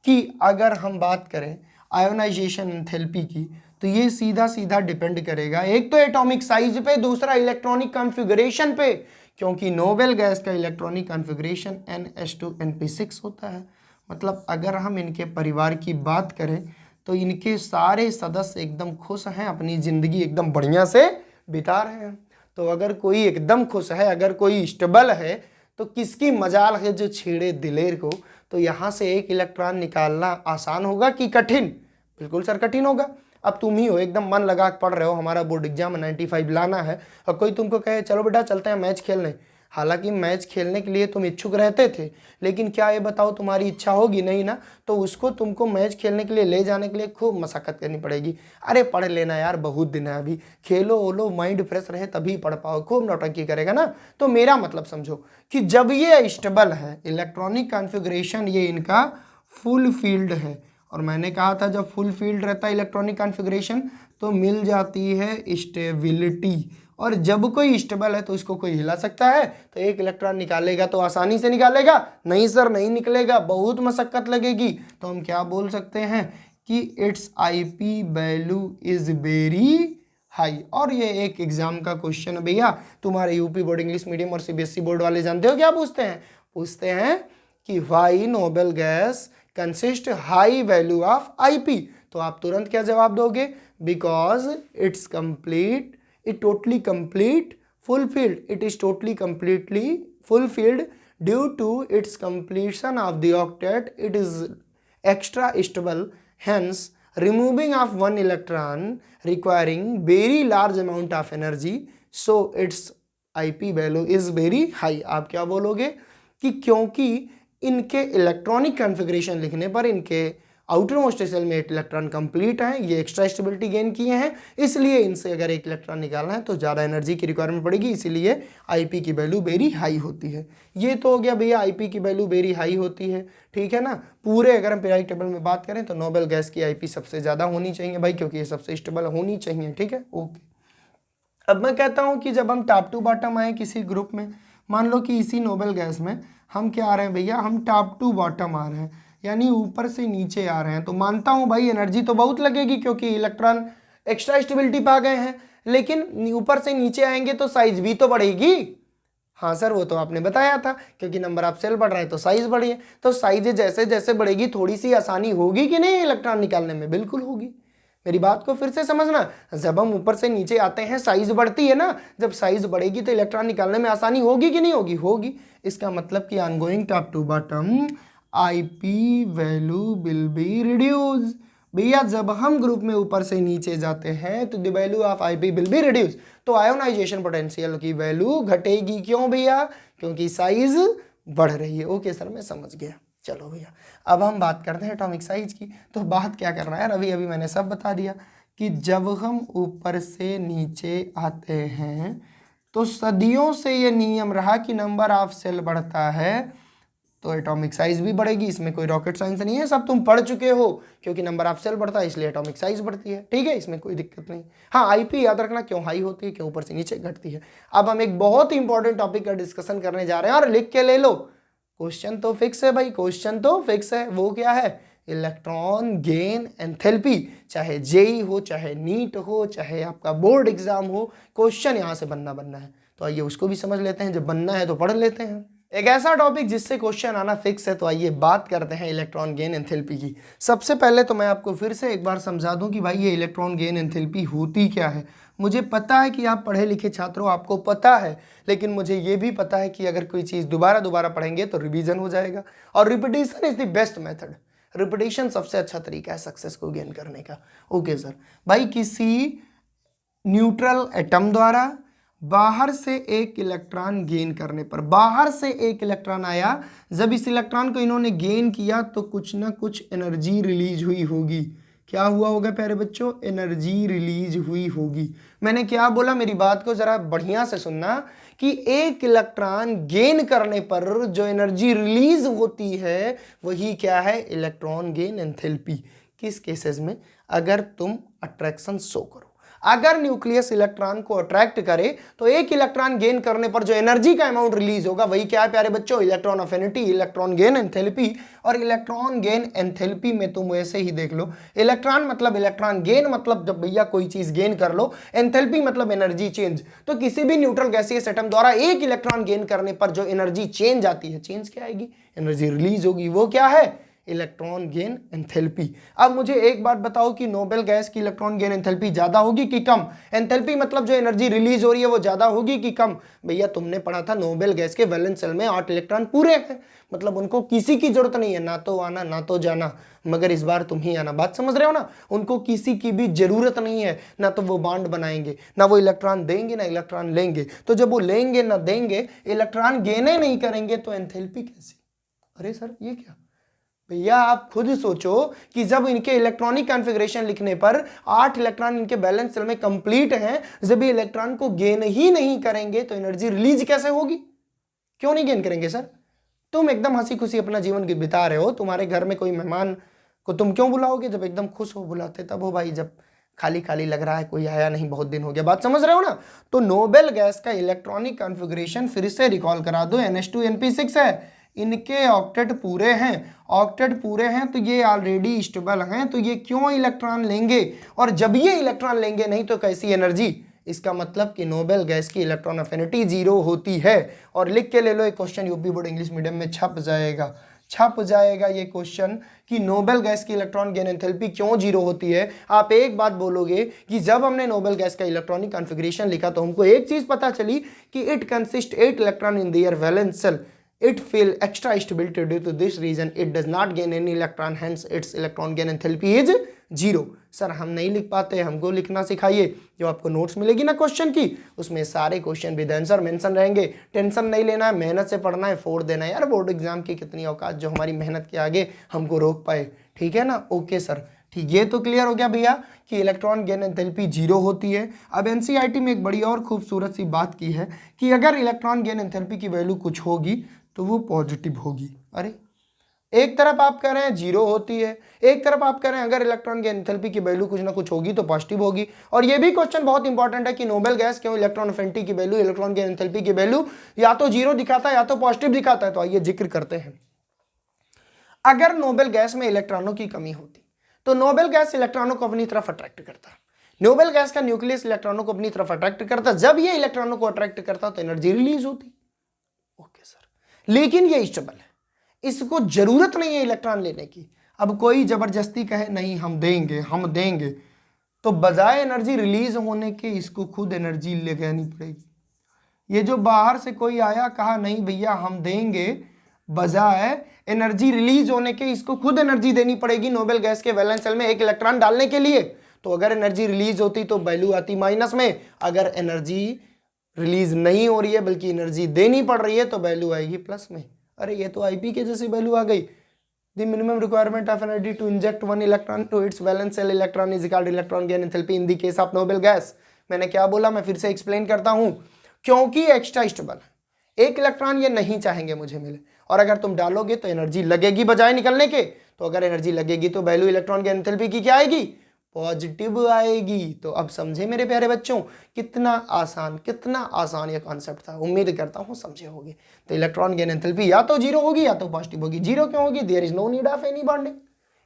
कि अगर हम बात करें आयोनाइजेशन एंथैल्पी की, तो ये सीधा सीधा डिपेंड करेगा एक तो एटॉमिक साइज पे, दूसरा इलेक्ट्रॉनिक कॉन्फ़िगरेशन पे, क्योंकि नोबेल गैस का इलेक्ट्रॉनिक कॉन्फ़िगरेशन NH2 NP6 होता है। मतलब अगर हम इनके परिवार की बात करें तो इनके सारे सदस्य एकदम खुश हैं, अपनी ज़िंदगी एकदम बढ़िया से बिता रहे हैं। तो अगर कोई एकदम खुश है, अगर कोई स्टेबल है, तो किसकी मजाल है जो छेड़े दिलेर को। तो यहाँ से एक इलेक्ट्रॉन निकालना आसान होगा कि कठिन? बिल्कुल सर कठिन होगा। अब तुम ही हो एकदम मन लगा के पढ़ रहे हो, हमारा बोर्ड एग्जाम 95 लाना है, और कोई तुमको कहे चलो बेटा चलते हैं मैच खेलने। हालांकि मैच खेलने के लिए तुम इच्छुक रहते थे, लेकिन क्या ये बताओ तुम्हारी इच्छा होगी नहीं ना, तो उसको तुमको मैच खेलने के लिए ले जाने के लिए खूब मशक्कत करनी पड़ेगी। अरे पढ़ लेना यार, बहुत दिन है अभी, खेलो ओलो माइंड फ्रेश रहे तभी पढ़ पाओ, खूब नौटंकी करेगा ना। तो मेरा मतलब समझो कि जब ये स्टेबल है, इलेक्ट्रॉनिक कॉन्फ़िगरेशन ये इनका फुल फील्ड है, और मैंने कहा था जब फुल फील्ड रहता है इलेक्ट्रॉनिक कॉन्फ़िगरेशन तो मिल जाती है स्टेबिलिटी। और जब कोई स्टेबल है तो इसको कोई हिला सकता है? तो एक इलेक्ट्रॉन निकालेगा तो आसानी से निकालेगा? नहीं सर नहीं निकलेगा, बहुत मशक्कत लगेगी। तो हम क्या बोल सकते हैं कि it's IP value is very high. और ये एक एग्जाम का क्वेश्चन है भैया, तुम्हारे यूपी बोर्ड इंग्लिश मीडियम और सीबीएसई बोर्ड वाले जानते हो क्या पूछते हैं? पूछते हैं कि why noble gas consist high value of IP. तो आप तुरंत क्या जवाब दोगे? Because it's complete, it totally complete fulfilled, it is totally completely fulfilled due to its completion of the octet, it is extra stable, hence removing of one electron requiring very large amount of energy, so its IP value is very high। आप क्या बोलोगे कि क्योंकि इनके electronic configuration लिखने पर इनके outer most shell में 8 इलेक्ट्रॉन कंप्लीट हैं, ये एक्स्ट्रा स्टेबिलिटी गेन किए हैं, इसलिए इनसे अगर एक इलेक्ट्रॉन निकालना है तो ज़्यादा एनर्जी की रिक्वायरमेंट पड़ेगी, इसीलिए आईपी की वैल्यू वेरी हाई होती है। ये तो हो गया भैया आईपी की वैल्यू वेरी हाई होती है, ठीक है ना। पूरे अगर हम पीरियोडिक टेबल में बात करें तो नोबेल गैस की आईपी सबसे ज़्यादा होनी चाहिए भाई, क्योंकि ये सबसे स्टेबल होनी चाहिए, ठीक है ओके। अब मैं कहता हूँ कि जब हम टॉप टू बॉटम आए किसी ग्रुप में, मान लो कि इसी नोबेल गैस में हम क्या आ रहे हैं भैया, हम टॉप टू बॉटम आ रहे हैं, यानी ऊपर से नीचे आ रहे हैं, तो मानता हूं भाई एनर्जी तो बहुत लगेगी क्योंकि इलेक्ट्रॉन एक्स्ट्रा स्टेबिलिटी पा गए हैं, लेकिन ऊपर से नीचे आएंगे तो साइज भी तो बढ़ेगी। हाँ सर वो तो आपने बताया था, क्योंकि नंबर ऑफ सेल बढ़ रहा है तो साइज बढ़ी है, तो साइज जैसे जैसे बढ़ेगी थोड़ी सी आसानी होगी कि नहीं इलेक्ट्रॉन निकालने में? बिल्कुल होगी। मेरी बात को फिर से समझना, जब हम ऊपर से नीचे आते हैं साइज बढ़ती है ना, जब साइज बढ़ेगी तो इलेक्ट्रॉन निकालने में आसानी होगी कि नहीं होगी? होगी। इसका मतलब कि on going top to bottom IP value will be reduce. भैया जब हम ग्रुप में ऊपर से नीचे जाते हैं तो the value of IP will be reduce, तो आयोनाइजेशन पोटेंशियल की वैल्यू घटेगी। क्यों भैया? क्योंकि साइज बढ़ रही है। ओके सर मैं समझ गया। चलो भैया अब हम बात करते हैं एटॉमिक साइज की। तो बात क्या करना है यार, अभी अभी मैंने सब बता दिया कि जब हम ऊपर से नीचे आते हैं तो सदियों से ये नियम रहा कि नंबर ऑफ सेल बढ़ता है तो एटॉमिक साइज भी बढ़ेगी। इसमें कोई रॉकेट साइंस नहीं है, सब तुम पढ़ चुके हो, क्योंकि नंबर ऑफ सेल बढ़ता है इसलिए एटॉमिक साइज बढ़ती है, ठीक है, इसमें कोई दिक्कत नहीं। हाँ आईपी याद रखना क्यों हाई होती है, क्यों ऊपर से नीचे घटती है। अब हम एक बहुत ही इंपॉर्टेंट टॉपिक का डिस्कशन करने जा रहे हैं, और लिख के ले लो, क्वेश्चन तो फिक्स है भाई, क्वेश्चन तो फिक्स है। वो क्या है? Electron gain enthalpy. चाहे जेई हो, चाहे नीट हो, चाहे आपका बोर्ड एग्जाम हो, क्वेश्चन यहाँ से बनना है। तो आइए उसको भी समझ लेते हैं, जब बनना है तो पढ़ लेते हैं। एक ऐसा टॉपिक जिससे क्वेश्चन आना फिक्स है, तो आइए बात करते हैं इलेक्ट्रॉन गेन एंथैल्पी की। सबसे पहले तो मैं आपको फिर से एक बार समझा दूं कि भाई ये इलेक्ट्रॉन गेन एंथैल्पी होती क्या है। मुझे पता है कि आप पढ़े लिखे छात्रों, आपको पता है, लेकिन मुझे ये भी पता है कि अगर कोई चीज़ दोबारा पढ़ेंगे तो रिवीजन हो जाएगा, और repetition is the best method. Repetition सबसे अच्छा तरीका है सक्सेस को गेन करने का। ओके सर, भाई किसी न्यूट्रल एटम द्वारा बाहर से एक इलेक्ट्रॉन गेन करने पर, बाहर से एक इलेक्ट्रॉन आया, जब इस इलेक्ट्रॉन को इन्होंने गेन किया तो कुछ ना कुछ एनर्जी रिलीज हुई होगी। क्या हुआ होगा प्यारे बच्चों? एनर्जी रिलीज हुई होगी। मैंने क्या बोला, मेरी बात को जरा बढ़िया से सुनना, कि एक इलेक्ट्रॉन गेन करने पर जो एनर्जी रिलीज होती है वही क्या है? Electron gain enthalpy. किस केसेस में? अगर तुम अट्रैक्शन शो करो, अगर न्यूक्लियस इलेक्ट्रॉन को अट्रैक्ट करे तो एक इलेक्ट्रॉन गेन करने पर जो एनर्जी का अमाउंट रिलीज होगा वही क्या है प्यारे बच्चों? Electron affinity, electron gain enthalpy. और इलेक्ट्रॉन गेन एंथैल्पी में तुम वैसे ही देख लो, इलेक्ट्रॉन मतलब इलेक्ट्रॉन, गेन मतलब जब भैया कोई चीज गेन कर लो, एंथैल्पी मतलब एनर्जी चेंज। तो किसी भी न्यूट्रल गैसियस एटम द्वारा एक इलेक्ट्रॉन गेन करने पर जो एनर्जी चेंज आती है, चेंज क्या आएगी? एनर्जी रिलीज होगी। वो क्या है? Electron gain enthalpy. अब मुझे एक बात बताओ कि नोबेल गैस की इलेक्ट्रॉन गेन एंथैल्पी ज्यादा होगी कि कम? एंथैल्पी मतलब जो एनर्जी रिलीज हो रही है वो ज्यादा होगी कि कम? भैया तुमने पढ़ा था नोबेल गैस के वैलेंस शेल में 8 इलेक्ट्रॉन पूरे हैं, मतलब उनको किसी की जरूरत नहीं है, ना तो आना ना तो जाना, मगर इस बार तुम ही आना। बात समझ रहे हो ना? उनको किसी की भी जरूरत नहीं है, ना तो वो बॉन्ड बनाएंगे, ना वो इलेक्ट्रॉन देंगे, ना इलेक्ट्रॉन लेंगे। तो जब वो लेंगे ना देंगे, इलेक्ट्रॉन गेने नहीं करेंगे, तो एंथैल्पी कैसी? अरे सर ये क्या? भैया आप खुद सोचो कि जब इनके इलेक्ट्रॉनिक कॉन्फ़िगरेशन लिखने पर 8 इलेक्ट्रॉन इनके बैलेंस सेल में कंप्लीट हैं, जब ये इलेक्ट्रॉन को गेन ही नहीं करेंगे तो एनर्जी रिलीज कैसे होगी? क्यों नहीं गेन करेंगे सर? तुम एकदम हंसी खुशी अपना जीवन बिता रहे हो, तुम्हारे घर में कोई मेहमान को तुम क्यों बुलाओगे? जब एकदम खुश हो बुलाते तब हो भाई, जब खाली खाली लग रहा है, कोई आया नहीं, बहुत दिन हो गया। बात समझ रहे हो ना? तो नोबेल गैस का इलेक्ट्रॉनिक कॉन्फ़िगरेशन फिर से रिकॉल करा दो। NH2 NP6 है, इनके ऑक्टेट पूरे हैं, ऑक्टेट पूरे हैं तो ये ऑलरेडी स्टेबल हैं, तो ये क्यों इलेक्ट्रॉन लेंगे? और जब ये इलेक्ट्रॉन लेंगे नहीं तो कैसी एनर्जी? इसका मतलब कि नोबेल गैस की इलेक्ट्रॉन अफिनिटी 0 होती है। और लिख के ले लो, एक question UP board English medium में छप जाएगा ये क्वेश्चन, कि नोबेल गैस की इलेक्ट्रॉन गेन एंथैल्पी क्यों 0 होती है। आप एक बात बोलोगे कि जब हमने नोबेल गैस का इलेक्ट्रॉनिक कॉन्फ़िगरेशन लिखा तो हमको एक चीज पता चली कि it consist 8 electron in their valence shell, it feel extra stability due to this reason it does not gain any electron, hence its electron gain enthalpy is 0। Sir हम नहीं लिख पाते, हमको लिखना सिखाइए। जो आपको नोट्स मिलेगी ना क्वेश्चन की, उसमें सारे क्वेश्चन विद आंसर मेंशन रहेंगे। टेंशन नहीं लेना है, मेहनत से पढ़ना है, फोड़ देना है। यार बोर्ड एग्जाम की कितनी औकात जो हमारी मेहनत के आगे हमको रोक पाए, ठीक है ना? ओके सर, ठीक, ये तो क्लियर हो गया भैया कि इलेक्ट्रॉन गेन एंथैल्पी 0 होती है। अब एनसीईआरटी में एक बड़ी और खूबसूरत सी बात की है कि अगर इलेक्ट्रॉन गेन एंथैल्पी की वैल्यू कुछ होगी तो वो पॉजिटिव होगी। अरे एक तरफ आप कह रहे हैं 0 होती है, एक तरफ आप कह रहे हैं अगर इलेक्ट्रॉन की एंथैल्पी की वैल्यू कुछ ना कुछ होगी तो पॉजिटिव होगी। और ये भी क्वेश्चन बहुत इंपॉर्टेंट है कि नोबेल गैस क्यों इलेक्ट्रॉन अफिनिटी की वैल्यू, इलेक्ट्रॉन की एंथैल्पी की वैल्यू या तो 0 दिखाता है या तो पॉजिटिव दिखाता है। तो आइए जिक्र करते हैं। अगर नोबेल गैस में इलेक्ट्रॉनों की कमी होती तो नोबेल गैस इलेक्ट्रॉनों को अपनी तरफ अट्रैक्ट करता, नोबेल गैस का न्यूक्लियस इलेक्ट्रॉनों को अपनी तरफ अट्रैक्ट करता, जब ये इलेक्ट्रॉनों को अट्रैक्ट करता तो एनर्जी रिलीज होती। ओके सर, लेकिन ये स्टेबल है, इसको जरूरत नहीं है इलेक्ट्रॉन लेने की। अब कोई जबरदस्ती कहे नहीं हम देंगे, तो बजाय एनर्जी रिलीज होने के इसको खुद एनर्जी लगानी पड़ेगी। ये जो बाहर से कोई आया कहा नहीं भैया हम देंगे, बजाय एनर्जी रिलीज होने के इसको खुद एनर्जी देनी पड़ेगी नोबेल गैस के वैलेंस शेल में एक इलेक्ट्रॉन डालने के लिए। तो अगर एनर्जी रिलीज होती तो वैल्यू आती माइनस में, अगर एनर्जी रिलीज नहीं हो रही है बल्कि एनर्जी देनी पड़ रही है तो वैल्यू आएगी प्लस में। अरे ये तो आईपी के जैसी वैल्यू आ गई। The minimum requirement of energy to inject 1 electron to its valence shell electron is called electron gain enthalpy in the case of noble gas. मैंने क्या बोला, मैं फिर से एक्सप्लेन करता हूं, क्योंकि एक्स्ट्रा स्टेबल है, एक इलेक्ट्रॉन ये नहीं चाहेंगे मुझे मिले, और अगर तुम डालोगे तो एनर्जी लगेगी बजाय निकलने के। तो अगर एनर्जी लगेगी तो वैल्यू इलेक्ट्रॉन गेन एंथैल्पी की क्या आएगी? पॉजिटिव आएगी। तो अब समझे मेरे प्यारे बच्चों, कितना आसान ये कॉन्सेप्ट था। उम्मीद करता हूँ समझे होगे। तो इलेक्ट्रॉन गेन एंथैल्पी या तो 0 होगी या तो पॉजिटिव होगी। 0 क्यों होगी? There is no need of any bonding,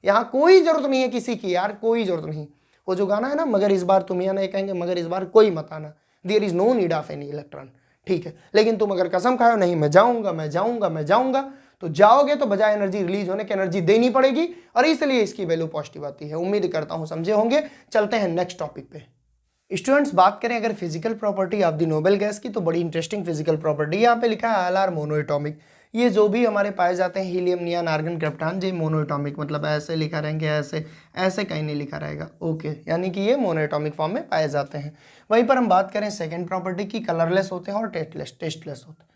यहाँ कोई जरूरत नहीं है किसी की यार, कोई जरूरत नहीं। वो जो गाना है ना, मगर इस बार तुम या नहीं कहेंगे, मगर इस बार कोई मत आना, there is no need of any electron, ठीक है। लेकिन तुम अगर कसम खाओ नहीं मैं जाऊंगा मैं जाऊंगा मैं जाऊंगा, तो जाओगे तो बजाय एनर्जी रिलीज होने की एनर्जी देनी पड़ेगी, और इसलिए इसकी वैल्यू पॉजिटिव आती है। उम्मीद करता हूं समझे होंगे। चलते हैं नेक्स्ट टॉपिक पे। स्टूडेंट्स, बात करें अगर physical property of the noble gas की, तो बड़ी इंटरेस्टिंग फिजिकल प्रॉपर्टी यहाँ पे लिखा है All मोनोएटॉमिक। ये जो भी हमारे पाए जाते हैं हीलियम, नियॉन, आर्गन, क्रिप्टॉन, ये मोनोएटॉमिक, मतलब ऐसे लिखा रहेंगे, ऐसे ऐसे कहीं नहीं लिखा रहेगा, ओके, यानी कि ये मोनोएटॉमिक फॉर्म में पाए जाते हैं। वहीं पर हम बात करें सेकेंड प्रॉपर्टी की, कलरलेस होते हैं और टेस्टलेस होते हैं,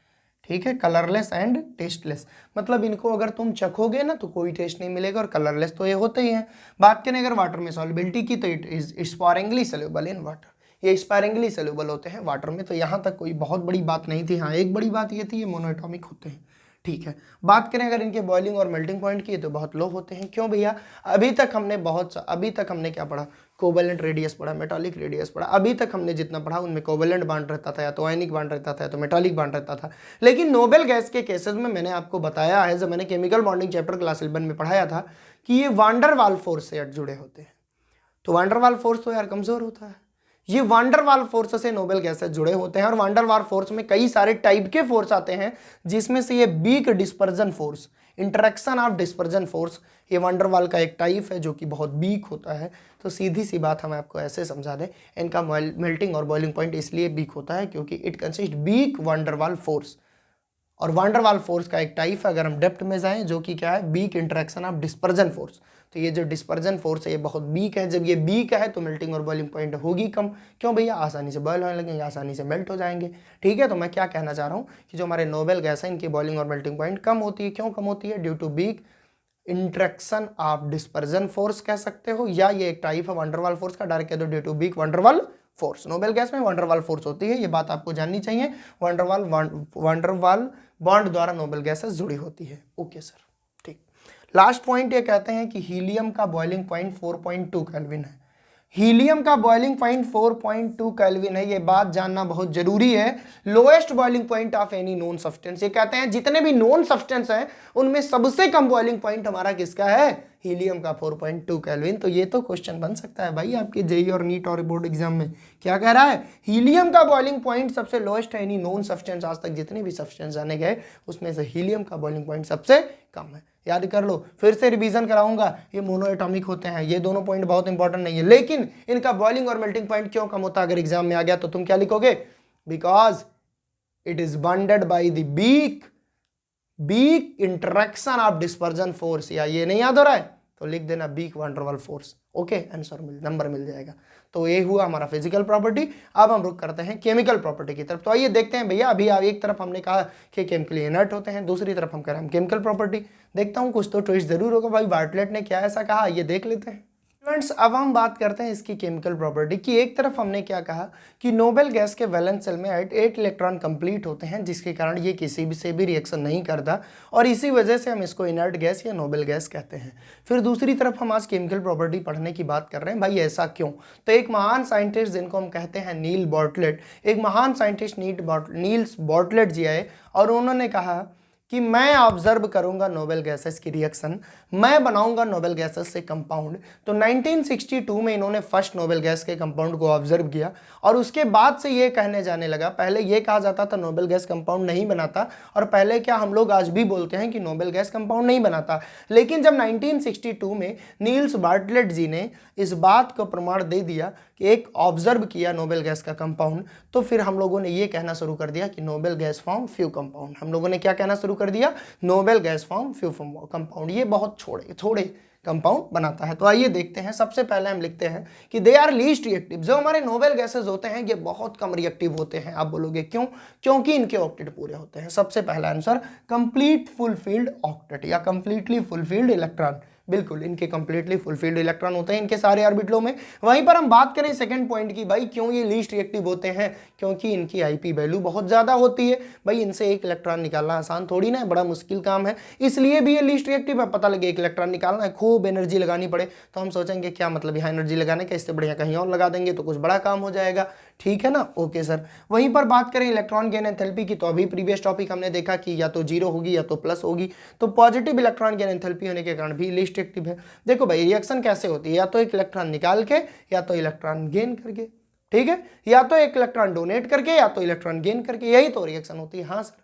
ठीक है। कलरलेस एंड टेस्टलेस, मतलब इनको अगर तुम चखोगे ना तो कोई टेस्ट नहीं मिलेगा, और कलरलेस तो ये होते ही हैं। बात करें अगर वाटर में सॉल्युबिलिटी की, तो it is sparingly soluble in water, ये स्पायरिंगली सॉल्युबल होते हैं वाटर में। तो यहाँ तक कोई बहुत बड़ी बात नहीं थी। हाँ, एक बड़ी बात ये थी, ये मोनोएटॉमिक होते हैं, ठीक है। बात करें अगर इनके बॉइलिंग और मेल्टिंग पॉइंट की, तो बहुत लो होते हैं। क्यों भैया? अभी तक हमने क्या पढ़ा? कोवेलेंट रेडियस पढ़ा, मेटालिक रेडियस पढ़ा। अभी तक हमने जितना पढ़ा उनमें कोवेलेंट बॉन्ड रहता था, या तो आयनिक बॉन्ड रहता था, या तो मेटालिक बॉन्ड रहता था। लेकिन नोबेल गैस के केसेस में मैंने आपको बताया है, जब मैंने केमिकल बॉन्डिंग चैप्टर क्लास 11 में पढ़ाया था, कि ये वांडर वाल फोर्स से जुड़े होते हैं। तो वांडर वाल फोर्स तो यार कमजोर होता है, ये वांडर वाल फोर्स से नोबेल गैसेस जुड़े होते हैं। और वांडर वाल फोर्स में कई सारे टाइप के फोर्स आते हैं, जिसमें से ये weak dispersion force, interaction of dispersion force, ये वांडर वाल का एक टाइप है जो कि बहुत वीक होता है। तो सीधी सी बात हम आपको ऐसे समझा दें, इनका मेल्टिंग और बॉइलिंग पॉइंट इसलिए वीक होता है क्योंकि it consist weak van der Waals force. और वांडर वाल फोर्स का एक टाइप है, अगर हम डेप्थ में जाएं, जो कि क्या है? Weak interaction of dispersion force. तो ये जो डिस्पर्जन फोर्स है ये बहुत वीक है। जब ये वीक है तो मेल्टिंग और बॉइलिंग पॉइंट होगी कम। क्यों भैया? आसानी से बॉयल होने लगेंगे, आसानी से मेल्ट हो जाएंगे, ठीक है। तो मैं क्या कहना चाह रहा हूँ कि जो हमारे नोबेल गैस है, इनकी बॉइलिंग और मेल्टिंग पॉइंट कम होती है। क्यों कम होती है? Due to weak interaction of dispersion force कह सकते हो, या ये एक टाइप है वंडरवाल फोर्स का, डायरेक्ट कह दो due to weak van der Waals force. Noble gas में वंडरवाल फोर्स होती है, ये बात आपको जाननी चाहिए। वंडरवाल बॉन्ड द्वारा नोबेल गैसेस जुड़ी होती है, ओके सर, ठीक। लास्ट पॉइंट ये कहते हैं कि हीलियम का बॉइलिंग पॉइंट 4.2 केल्विन है। हीलियम का बॉइलिंग पॉइंट 4.2 केल्विन है, ये बात जानना बहुत जरूरी है। Lowest boiling point of any known substance, ये कहते हैं जितने भी नोन सब्सटेंस हैं उनमें सबसे कम बॉइलिंग पॉइंट हमारा किसका है? हीलियम का 4.2 केल्विन। तो ये तो क्वेश्चन बन सकता है भाई आपके जेईई और नीट और बोर्ड एग्जाम में। क्या कह रहा है? हीलियम का बॉइलिंग पॉइंट सबसे लोएस्ट है एनी नोन सब्सटेंस, आज तक जितने भी सब्सटेंस जाने गए उसमें से हीलियम का बॉइलिंग पॉइंट सबसे कम है। याद कर लो, फिर से रिवीजन कराऊंगा, ये मोनोएटॉमिक होते हैं, ये दोनों पॉइंट बहुत इंपॉर्टेंट नहीं है, लेकिन इनका बॉइलिंग और मेल्टिंग पॉइंट क्यों कम होता है? अगर एग्जाम में आ गया तो तुम क्या लिखोगे? Because it is bonded by the weak interaction of dispersion force. या ये नहीं याद हो रहा है तो लिख देना weak van der Waals force, okay, answer number मिल जाएगा। तो ये हुआ हमारा फिजिकल प्रॉपर्टी। अब हम रुक करते हैं केमिकल प्रॉपर्टी की तरफ। तो आइए देखते हैं भैया, अभी एक तरफ हमने कहा कि केमिकली इनर्ट होते हैं, दूसरी तरफ हम कह रहे हैं केमिकल प्रॉपर्टी। देखता हूँ कुछ तो ट्विस्ट जरूर होगा भाई, बार्टलेट ने क्या ऐसा कहा, ये देख लेते हैं। फ्रेंड्स, अब हम बात करते हैं इसकी केमिकल प्रॉपर्टी की। एक तरफ हमने क्या कहा कि नोबेल गैस के वैलेंस शेल में 8 इलेक्ट्रॉन कंप्लीट होते हैं, जिसके कारण ये किसी भी से भी रिएक्शन नहीं करता, और इसी वजह से हम इसको इनर्ट गैस या नोबेल गैस कहते हैं। फिर दूसरी तरफ हम आज केमिकल प्रॉपर्टी पढ़ने की बात कर रहे हैं, भाई ऐसा क्यों? तो एक महान साइंटिस्ट जिनको हम कहते हैं नील बॉर्टलेट, एक महान साइंटिस्ट नील्स बॉर्टलेट जी आए, और उन्होंने कहा कि मैं ऑब्जर्व करूंगा नोबेल गैसेस की रिएक्शन, मैं बनाऊंगा नोबेल गैसेस से कंपाउंड। तो 1962 में इन्होंने फर्स्ट नोबेल गैस के कंपाउंड को ऑब्जर्व किया, और उसके बाद से ये कहने जाने लगा, पहले ये कहा जाता था नोबेल गैस कंपाउंड नहीं बनाता, और पहले क्या हम लोग आज भी बोलते हैं कि नोबेल गैस कंपाउंड नहीं बनाता। लेकिन जब 1962 में नील्स बार्टलेट जी ने इस बात को प्रमाण दे दिया कि एक ऑब्जर्व किया नोबेल गैस का कंपाउंड, तो फिर हम लोगों ने ये कहना शुरू कर दिया कि noble gas form few compound. हम लोगों ने क्या कहना शुरू कर दिया? Noble gas form few compound, ये बहुत थोड़े कंपाउंड बनाता है। तो आइए देखते हैं। सबसे पहले हम लिखते हैं कि दे आर लीस्ट रिएक्टिव। जो हमारे नोबेल गैसेस होते हैं ये बहुत कम रिएक्टिव होते हैं। आप बोलोगे क्यों? क्योंकि इनके ऑक्टेट पूरे होते हैं। सबसे पहला आंसर कंप्लीट फुलफिल्ड ऑक्टेट या कंप्लीटली फुलफिल्ड इलेक्ट्रॉन, बिल्कुल इनके कंप्लीटली फुलफिल्ड इलेक्ट्रॉन होते हैं इनके सारे ऑर्बिटलों में। वहीं पर हम बात करें सेकंड पॉइंट की, भाई क्यों ये लीस्ट रिएक्टिव होते हैं? क्योंकि इनकी आईपी वैल्यू बहुत ज्यादा होती है। भाई इनसे एक इलेक्ट्रॉन निकालना आसान थोड़ी ना है, बड़ा मुश्किल काम है, इसलिए भी ये लीस्ट रिएक्टिव है। पता लगे एक इलेक्ट्रॉन निकालना है, खूब एनर्जी लगानी पड़े, तो हम सोचेंगे क्या मतलब यहाँ एनर्जी लगाने का, इससे बढ़िया कहीं और लगा देंगे तो कुछ बड़ा काम हो जाएगा, ठीक है ना, ओके सर। वहीं पर बात करें इलेक्ट्रॉन गेन एंथैल्पी की, तो अभी प्रीवियस टॉपिक हमने देखा कि या तो जीरो होगी या तो प्लस होगी, तो पॉजिटिव इलेक्ट्रॉन गेन एंथैल्पी होने के कारण भी लीस्ट एक्टिव है। देखो भाई रिएक्शन कैसे होती है, या तो एक इलेक्ट्रॉन निकाल के या तो इलेक्ट्रॉन गेन करके, ठीक है, या तो एक इलेक्ट्रॉन डोनेट करके या तो इलेक्ट्रॉन गेन करके, यही तो रिएक्शन होती है। हाँ सर,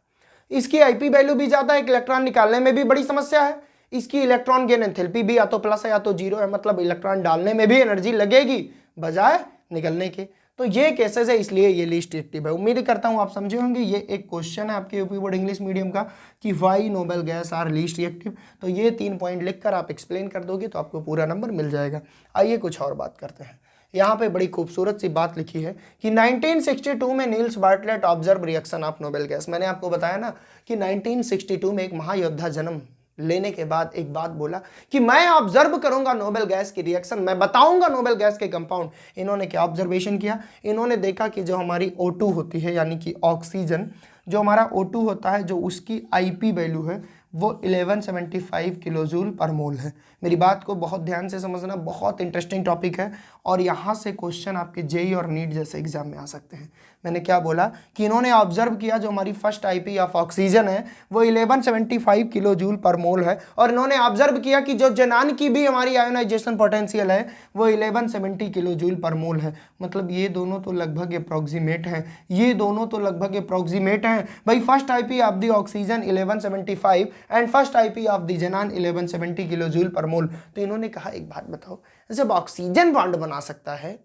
इसकी आईपी वैल्यू भी ज्यादा है, एक इलेक्ट्रॉन निकालने में भी बड़ी समस्या है, इसकी इलेक्ट्रॉन गेन एंथैल्पी भी या तो प्लस है या तो जीरो है, मतलब इलेक्ट्रॉन डालने में भी एनर्जी लगेगी बजाय निकलने के। तो ये केसेस है, इसलिए ये लीस्ट एक्टिव है। उम्मीद करता हूं आप समझे होंगे। ये एक क्वेश्चन है आपके यूपी बोर्ड इंग्लिश मीडियम का कि why noble gas are least active. तो ये 3 पॉइंट लिखकर आप एक्सप्लेन कर दोगे तो आपको पूरा नंबर मिल जाएगा। आइए कुछ और बात करते हैं। यहाँ पे बड़ी खूबसूरत सी बात लिखी है कि 1962 में Niels Bartlett observe reaction of noble gas. मैंने आपको बताया ना कि 1962 में एक महायोद्धा जन्म लेने के बाद एक बात बोला कि मैं ऑब्जर्व करूंगा नोबेल गैस की रिएक्शन, मैं बताऊंगा नोबेल गैस के कंपाउंड। इन्होंने क्या ऑब्जर्वेशन किया, इन्होंने देखा कि जो हमारी O2 होती है यानी कि ऑक्सीजन, जो हमारा O2 होता है, जो उसकी आईपी वैल्यू है वो 1175 किलोजूल पर मोल है। मेरी बात को बहुत ध्यान से समझना, बहुत इंटरेस्टिंग टॉपिक है और यहाँ से क्वेश्चन आपके जेई और नीट जैसे एग्जाम में आ सकते हैं। मैंने क्या बोला कि इन्होंने ऑब्जर्व किया जो हमारी फर्स्ट आईपी ऑफ ऑक्सीजन है वो 1175 किलो जूल पर मोल है, और इन्होंने ऑब्जर्व किया कि जो जेनान की भी हमारी आयोनाइजेशन पोटेंशियल है वो 1170 किलो जूल पर मोल है। मतलब ये दोनों तो लगभग अप्रॉक्सीमेट हैं, ये दोनों तो लगभग अप्रॉक्सीमेट हैं भाई। First IP of the oxygen 1175 and first IP of the xenon 1170 kilojoule per mole. तो इन्होंने कहा एक बात बताओ, जब ऑक्सीजन बॉन्ड बना सकता है,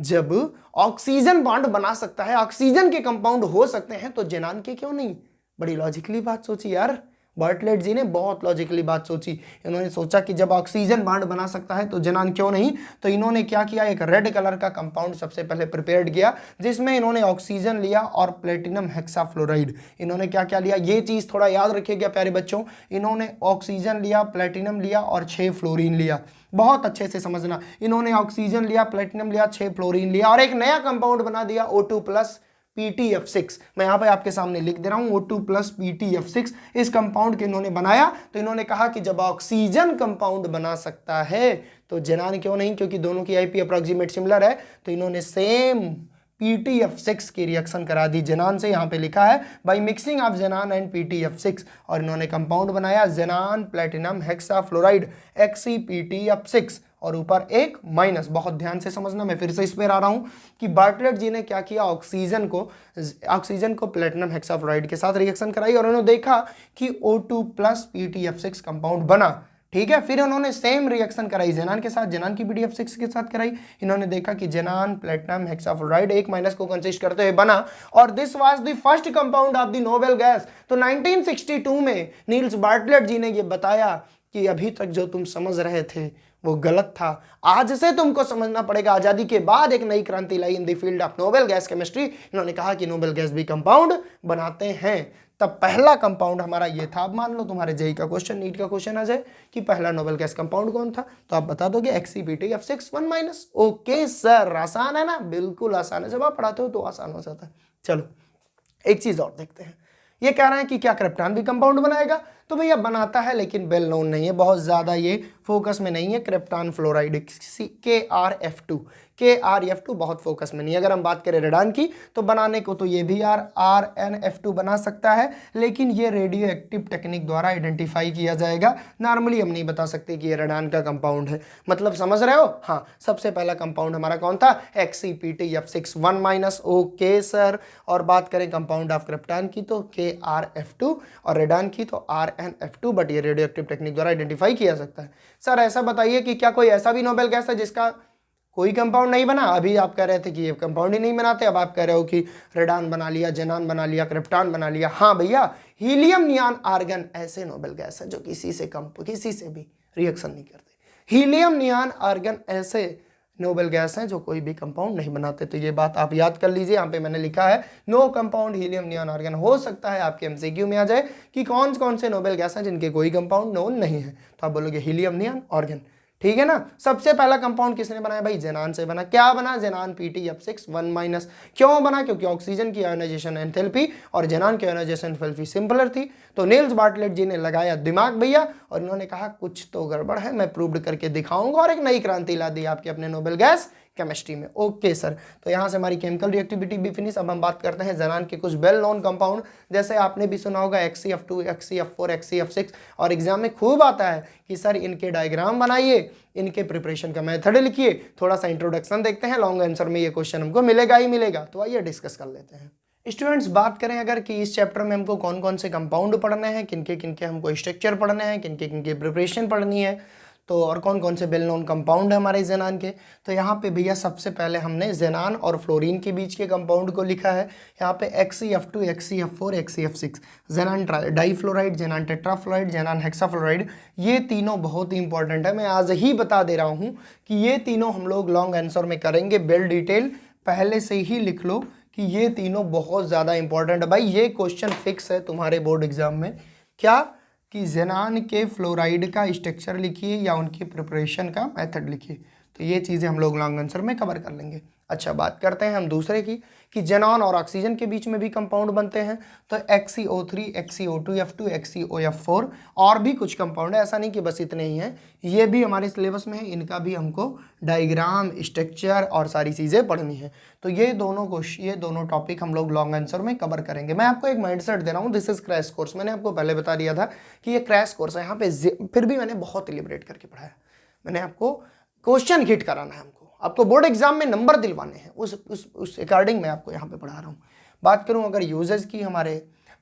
जब ऑक्सीजन बॉन्ड बना सकता है, ऑक्सीजन के कंपाउंड हो सकते हैं, तो जेनान के क्यों नहीं? बड़ी लॉजिकली बात सोची यार, बार्टलेट जी ने बहुत लॉजिकली बात सोची। इन्होंने सोचा कि जब ऑक्सीजन बॉन्ड बना सकता है तो जेनान क्यों नहीं। तो इन्होंने क्या किया, एक रेड कलर का कंपाउंड सबसे पहले प्रिपेयर्ड किया जिसमें इन्होंने ऑक्सीजन लिया और प्लेटिनम हेक्साफ्लोराइड। इन्होंने क्या क्या लिया, ये चीज थोड़ा याद रखिएगा प्यारे बच्चों। इन्होंने ऑक्सीजन लिया, प्लेटिनम लिया और 6 फ्लोरीन लिया। बहुत अच्छे से समझना, इन्होंने ऑक्सीजन लिया, प्लेटिनम लिया, 6 फ्लोरीन लिया और एक नया कंपाउंड बना दिया O2 प्लस PTF6। मैं यहाँ पे आपके सामने लिख दे रहा हूँ O2 प्लस PTF6। इस कंपाउंड के इन्होंने बनाया। तो इन्होंने कहा कि जब ऑक्सीजन कंपाउंड बना सकता है तो जेनान क्यों नहीं, क्योंकि दोनों की आईपी अप्रोक्सीमेट सिमिलर है। तो इन्होंने सेम PTF6 की रिएक्शन करा दी जेनान से। यहाँ पे लिखा है by mixing of जेनान and PTF6, और इन्होंने कंपाउंड बनाया जेनान प्लेटिनम हेक्साफ्लोराइड XePTF6 और ऊपर एक माइनस। बहुत ध्यान से समझना, मैं फिर से इस पर आ रहा हूं कि बार्टलेट जी ने क्या किया, ऑक्सीजन को प्लेटिनम हेक्साफ्लोराइड के साथ रिएक्शन कराई और उन्होंने देखा कि O2 प्लस PTF6 कंपाउंड बना। ठीक है, फिर उन्होंने सेम रिएक्शन कराई जेनान के साथ, जेनान की PTF6 के साथ कराई। इन्होंने देखा कि जेनान प्लेटिनम हेक्साफ्लोराइड एक माइनस को कंसिस्ट करते हुए बना, और this was the first compound of the Nobel gas. तो 1962 में नील्स बार्टलेट जी ने ये बताया कि अभी तक जो तुम समझ रहे थे वो गलत था, आज से तुमको समझना पड़ेगा। आजादी के बाद एक नई क्रांति लाई in the field of noble gas chemistry. इन्होंने कहा कि नोबेल गैस भी कंपाउंड बनाते हैं। तब पहला कंपाउंड हमारा ये था। अब मान लो तुम्हारे जेई का क्वेश्चन, नीट का क्वेश्चन आ जाए कि पहला नोबेल गैस कंपाउंड कौन था, तो आप बता दोगे XePTF6 1 माइनस। ओके सर, आसान है ना, बिल्कुल आसान है, जब आप पढ़ाते हो तो आसान हो जाता है। चलो एक चीज और देखते हैं। ये कह रहे हैं कि क्या क्रिप्टॉन भी कंपाउंड बनाएगा, तो भैया बनाता है लेकिन वेल नोन नहीं है, बहुत ज्यादा ये फोकस में नहीं है। क्रिप्टॉन फ्लोराइड KrF2 बहुत फोकस में नहीं है। अगर हम बात करें रेडान की, तो बनाने को तो ये भी RnF2 बना सकता है, लेकिन ये रेडियो एक्टिव टेक्निक द्वारा आइडेंटिफाई किया जाएगा। नॉर्मली हम नहीं बता सकते कि ये रेडान का कंपाउंड है। मतलब समझ रहे हो? हाँ, सबसे पहला कंपाउंड हमारा कौन था, XePTF6 1 माइनस। ओके सर, और बात करें कंपाउंड ऑफ क्रिप्टॉन की तो KrF2 और रेडान की तो RnF2, बट ये रेडियो एक्टिव टेक्निक द्वारा आइडेंटिफाई किया सकता है। सर ऐसा बताइए कि क्या कोई ऐसा भी नोबेल गैस है जिसका कोई कंपाउंड नहीं बना? अभी आप कह रहे थे कि ये कंपाउंड ही नहीं बनाते, अब आप कह रहे हो कि रेडान बना लिया, जेनान बना लिया, क्रिप्टॉन बना लिया। हाँ भैया, हीलियम, नियॉन, आर्गन ऐसे नोबेल गैस है जो किसी से भी रिएक्शन नहीं करते। हीलियम, नियॉन, आर्गन ऐसे नोबेल गैस हैं जो कोई भी कंपाउंड नहीं बनाते। तो ये बात आप याद कर लीजिए। यहाँ पे मैंने लिखा है no compound helium, neon, argon. हो सकता है आपके MCQ में आ जाए कि कौन कौन से नोबेल गैस हैं जिनके कोई कंपाउंड नोन नहीं है, तो आप बोलोगे हीलियम, नियॉन, आर्गन। ठीक है ना। सबसे पहला कंपाउंड किसने बनाया भाई? जेनान से बना। क्या बना? जेनान PTF6 1 माइनस। क्यों बना? क्योंकि ऑक्सीजन की आयोनाइजेशन एंथैल्पी और जेनान की आयोनाइजेशन एंथैल्पी सिंपलर थी। तो नील्स बार्टलेट जी ने लगाया दिमाग भैया, और इन्होंने कहा कुछ तो गड़बड़ है, मैं प्रूव्ड करके दिखाऊंगा, और एक नई क्रांति ला दी आपके अपने नोबेल गैस केमिस्ट्री में। ओके सर, तो यहाँ से हमारी केमिकल रिएक्टिविटी भी फिनिश। अब हम बात करते हैं ज़ेनान के कुछ वेल नोन कंपाउंड, जैसे आपने भी सुना होगा XeF2, XeF4, XeF6, और एग्जाम में खूब आता है कि सर इनके डायग्राम बनाइए, इनके प्रिपरेशन का मेथड लिखिए। थोड़ा सा इंट्रोडक्शन देखते हैं, लॉन्ग आंसर में ये क्वेश्चन हमको मिलेगा ही मिलेगा। तो आइए डिस्कस कर लेते हैं। स्टूडेंट्स, बात करें अगर कि इस चैप्टर में हमको कौन कौन से कंपाउंड पढ़ने हैं, किनके किनके हमको स्ट्रक्चर पढ़ने हैं, किनके किनके प्रिपरेशन पढ़नी है, तो और कौन कौन से वेल नोन कंपाउंड है हमारे ज़ेनान के। तो यहाँ पे भैया सबसे पहले हमने ज़ेनान और फ्लोरीन के बीच के कंपाउंड को लिखा है। यहाँ पे XeF2, XeF4, XeF6, xenon difluoride, xenon tetrafluoride, xenon hexafluoride, ये तीनों बहुत ही इंपॉर्टेंट है। मैं आज ही बता दे रहा हूँ कि ये तीनों हम लोग लॉन्ग आंसर में करेंगे वेल डिटेल, पहले से ही लिख लो कि ये तीनों बहुत ज़्यादा इंपॉर्टेंट है। भाई ये क्वेश्चन फिक्स है तुम्हारे बोर्ड एग्जाम में, क्या कि ज़ेनान के फ्लोराइड का स्ट्रक्चर लिखिए या उनकी प्रिपरेशन का मेथड लिखिए। तो ये चीज़ें हम लोग लॉन्ग आंसर में कवर कर लेंगे। अच्छा, बात करते हैं हम दूसरे की कि ज़ेनॉन और ऑक्सीजन के बीच में भी कंपाउंड बनते हैं। तो XeO3, XeO2F2, XeOF4 और भी कुछ कंपाउंड है, ऐसा नहीं कि बस इतने ही हैं, ये भी हमारे सिलेबस में है। इनका भी हमको डायग्राम, स्ट्रक्चर और सारी चीज़ें पढ़नी है। तो ये दोनों टॉपिक हम लोग लॉन्ग आंसर में कवर करेंगे। मैं आपको एक माइंडसेट दे रहा हूँ, दिस इज क्रैश कोर्स। मैंने आपको पहले बता दिया था कि ये क्रैश कोर्स है। यहाँ पे फिर भी मैंने बहुत एलिब्रेट करके पढ़ाया। मैंने आपको क्वेश्चन हिट कराना है, हमको आपको बोर्ड एग्जाम में नंबर दिलवाने हैं, उस अकॉर्डिंग मैं आपको यहाँ पे पढ़ा रहा हूँ। बात करूँ अगर यूजेस की हमारे,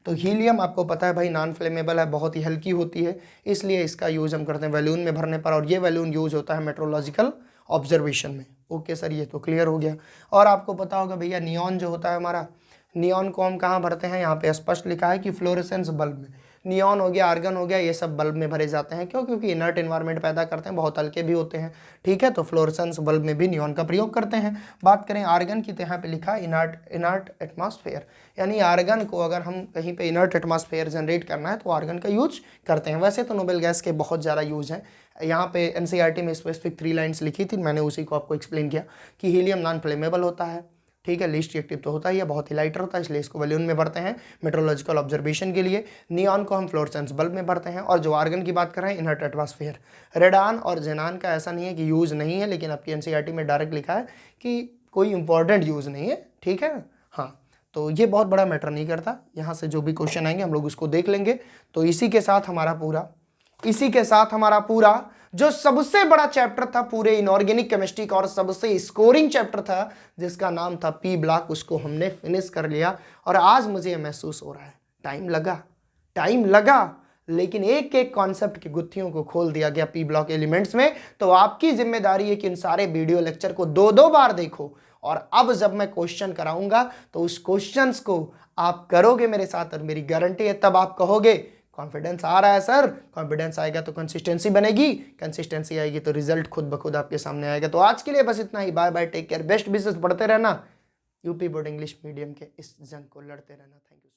तो हीलियम आपको पता है भाई नॉन फ्लेमेबल है, बहुत ही हल्की होती है, इसलिए इसका यूज़ हम करते हैं बैलून में भरने पर, और ये बैलून यूज़ होता है मेट्रोलॉजिकल ऑब्जर्वेशन में। ओके सर, ये तो क्लियर हो गया। और आपको पता होगा भैया नियॉन जो होता है हमारा, नियॉन को हम कहाँ भरते हैं, यहाँ पे स्पष्ट लिखा है कि फ्लोरेसेंस बल्ब में। नियॉन हो गया, आर्गन हो गया, ये सब बल्ब में भरे जाते हैं। क्यों? क्योंकि इनर्ट एनवायरनमेंट पैदा करते हैं, बहुत हल्के भी होते हैं। ठीक है, तो फ्लोरेसेंस बल्ब में भी नियॉन का प्रयोग करते हैं। बात करें आर्गन की, तो यहाँ पे लिखा है इनर्ट एटमॉस्फेयर, यानी आर्गन को अगर हम कहीं पे इनर्ट एटमॉस्फेयर जनरेट करना है तो आर्गन का यूज करते हैं। वैसे तो नोबेल गैस के बहुत ज़्यादा यूज हैं। यहाँ पे NCERT में स्पेसिफिक 3 लाइन्स लिखी थी, मैंने उसी को आपको एक्सप्लेन किया कि हीलियम नॉन फ्लेमेबल होता है। ठीक है, लीस्ट रिएक्टिव तो होता ही है, बहुत ही लाइटर होता है, इसलिए इसको बैलून में भरते हैं मेट्रोलॉजिकल ऑब्जर्वेशन के लिए। नियॉन को हम फ्लोरेसेंस बल्ब में भरते हैं। और जो आर्गन की बात कर रहे हैं, इनर्ट एटमॉस्फेयर। रेडान और ज़ेनान का ऐसा नहीं है कि यूज़ नहीं है, लेकिन आपकी NCERT में डायरेक्ट लिखा है कि कोई इंपॉर्टेंट यूज़ नहीं है। ठीक है, हाँ, तो ये बहुत बड़ा मैटर नहीं करता। यहाँ से जो भी क्वेश्चन आएंगे हम लोग उसको देख लेंगे। तो इसी के साथ हमारा पूरा जो सबसे बड़ा चैप्टर था पूरे इनऑर्गेनिक केमिस्ट्री का और सबसे स्कोरिंग चैप्टर था, जिसका नाम था पी ब्लॉक, उसको हमने फिनिश कर लिया। और आज मुझे महसूस हो रहा है टाइम लगा, लेकिन एक एक कॉन्सेप्ट की गुत्थियों को खोल दिया गया पी ब्लॉक एलिमेंट्स में। तो आपकी जिम्मेदारी है कि इन सारे वीडियो लेक्चर को 2-2 बार देखो, और अब जब मैं क्वेश्चन कराऊंगा तो उस क्वेश्चंस को आप करोगे मेरे साथ, और मेरी गारंटी है तब आप कहोगे कॉन्फिडेंस आ रहा है सर। कॉन्फिडेंस आएगा तो कंसिस्टेंसी बनेगी, कंसिस्टेंसी आएगी तो रिजल्ट खुद ब खुद आपके सामने आएगा। तो आज के लिए बस इतना ही। Bye bye, take care, best wishes, पढ़ते रहना, यूपी बोर्ड इंग्लिश मीडियम के इस जंग को लड़ते रहना। Thank you.